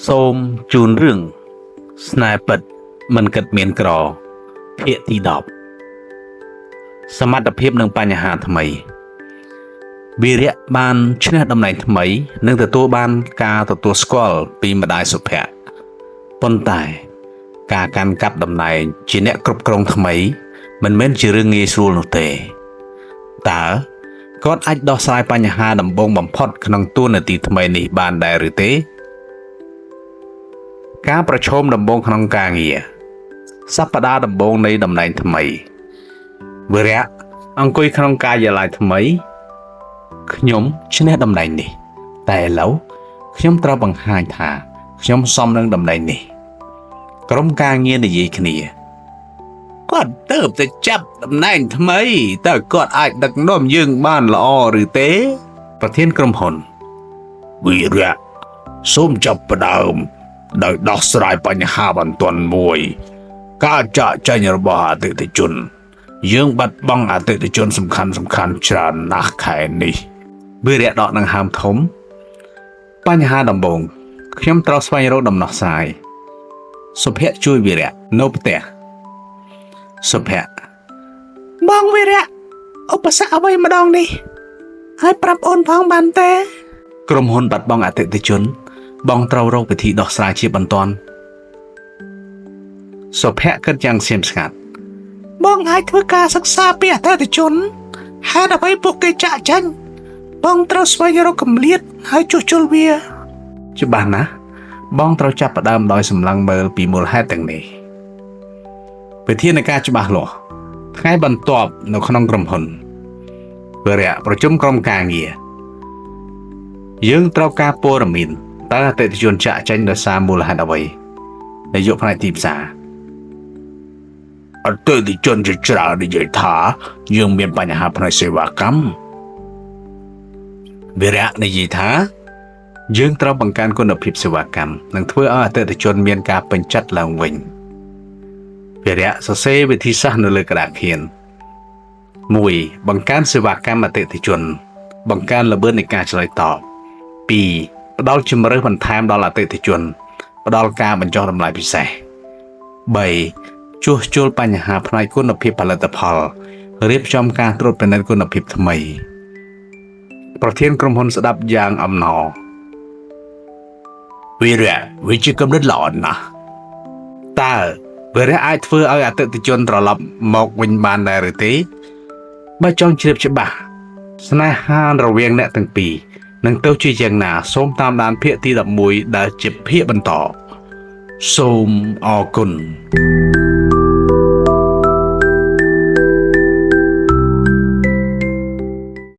សូមជូនរឿងស្នេហ៍ពិតមិនគិតមានក្រភាគទី10សមត្ថភាពនិងបញ្ហាថ្មីវីរៈបានឈ្នះតំណែងថ្មីនិងទទួលបានការទទួលស្គាល់ពីម្ដាយសុភ័ក្រប៉ុន្តែការកាន់កាប់តំណែងជាអ្នកគ្រប់គ្រងថ្មីមិនមែនជារឿងងាយស្រួលនោះទេតើគាត់អាចដោះស្រាយបញ្ហាដំបូងបំផុតក្នុងតួនាទីថ្មីនេះបានដែរឬទេការប្រឈមដំបូងក្នុងការងារសប្តាហ៍ដំបូងនៃតំណែងថ្មីវីរៈអង្គុយក្នុងការិយាល័យថ្មីខ្ញុំឈ្នះតំណែងនេះតែឥឡូវខ្ញុំត្រូវបង្ហាញថាខ្ញុំសមនឹងតំណែងនេះក្រុមការងារនិយាយគ្នាគាត់ទៅតែចាប់តំណែងថ្មីតើគាត់អាចដឹកនាំយើងបានល្អឬទេប្រធានក្រុមហ៊ុនវីរៈសូមចាប់ផ្ដើមដោយដោះស្រាយបញ្ហាបន្ទាន់មួយការចាក់ចែងរបស់អតិថិជនយើងបាត់បង់អតិថិជនសំខាន់ច្រើនណាស់ខែនេះវីរៈដកដង្ហើមធំបញ្ហាដំបូងខ្ញុំត្រូវស្វែងរកដំណោះស្រាយសុភ័ក្រជួយវីរៈនៅផ្ទះសុភ័ក្របងវីរៈឧបសគ្គអ្វីម្ដងនេះហើយប្រាប់អូនផងបានទេក្រុមហ៊ុនបាត់បង់អតិថិជនបងត្រូវរកវិធីដោះស្រាយជាបន្ទាន់សុភ័ក្រគិតយ៉ាងស្ងៀមស្ងាត់បងអាចធ្វើការសិក្សាពីអតិថិជនហេតុអ្វីពួកគេចាក់ចាញ់បងត្រូវស្វែងរកគម្លាតហើយជួសជុលវាច្បាស់ណាស់បងត្រូវចាប់ផ្ដើមដោយសម្លឹងមើលពីមូលហេតុទាំងនេះវិធានការច្បាស់លាស់ថ្ងៃបន្ទាប់នៅក្នុងក្រុមហ៊ុនវីរៈប្រជុំក្រុមការងារយើងត្រូវការព័ត៌មានតើអតិថិជនចាក់ចេញដោយសារមូលហេតុអ្វីនាយកផ្នែកទីផ្សារអតិថិជនជាច្រើននិយាយថាយើងមានបញ្ហាផ្នែកសេវាកម្មវីរៈនិយាយថាយើងត្រូវបង្កើនគុណភាពសេវាកម្មនិងធ្វើឲ្យអតិថិជនមានការពេញចិត្តឡើងវិញវីរៈសរសេរវិធីសាស្ត្រនៅលើក្តារខៀន 1. បង្កើនសេវាកម្មអតិថិជនបង្កើនល្បឿននៃការឆ្លើយតប 2. ផ្ដល់ជម្រើសបន្ថែមដល់អតិថិជនផ្ដល់ការបញ្ចុះតម្លៃពិសេស 3. ជួសជុលបញ្ហាផ្នែកគុណភាពផលិតផលរៀបចំការត្រួតពិនិត្យគុណភាពថ្មីប្រធានក្រុមហ៊ុនស្ដាប់យ៉ាងអំណរវីរៈវាជាគំនិតល្អណាស់តើវីរៈអាចធ្វើឲ្យអតិថិជនត្រឡប់មកវិញបានដែរឬទេបើចង់ជ្រាបច្បាស់ស្នេហារវាងអ្នកទាំងពីរនឹងទៅជាយ៉ាងណាសូមតាមដានភាគទី11ដែលជាភាគបន្តសូមអរគុណ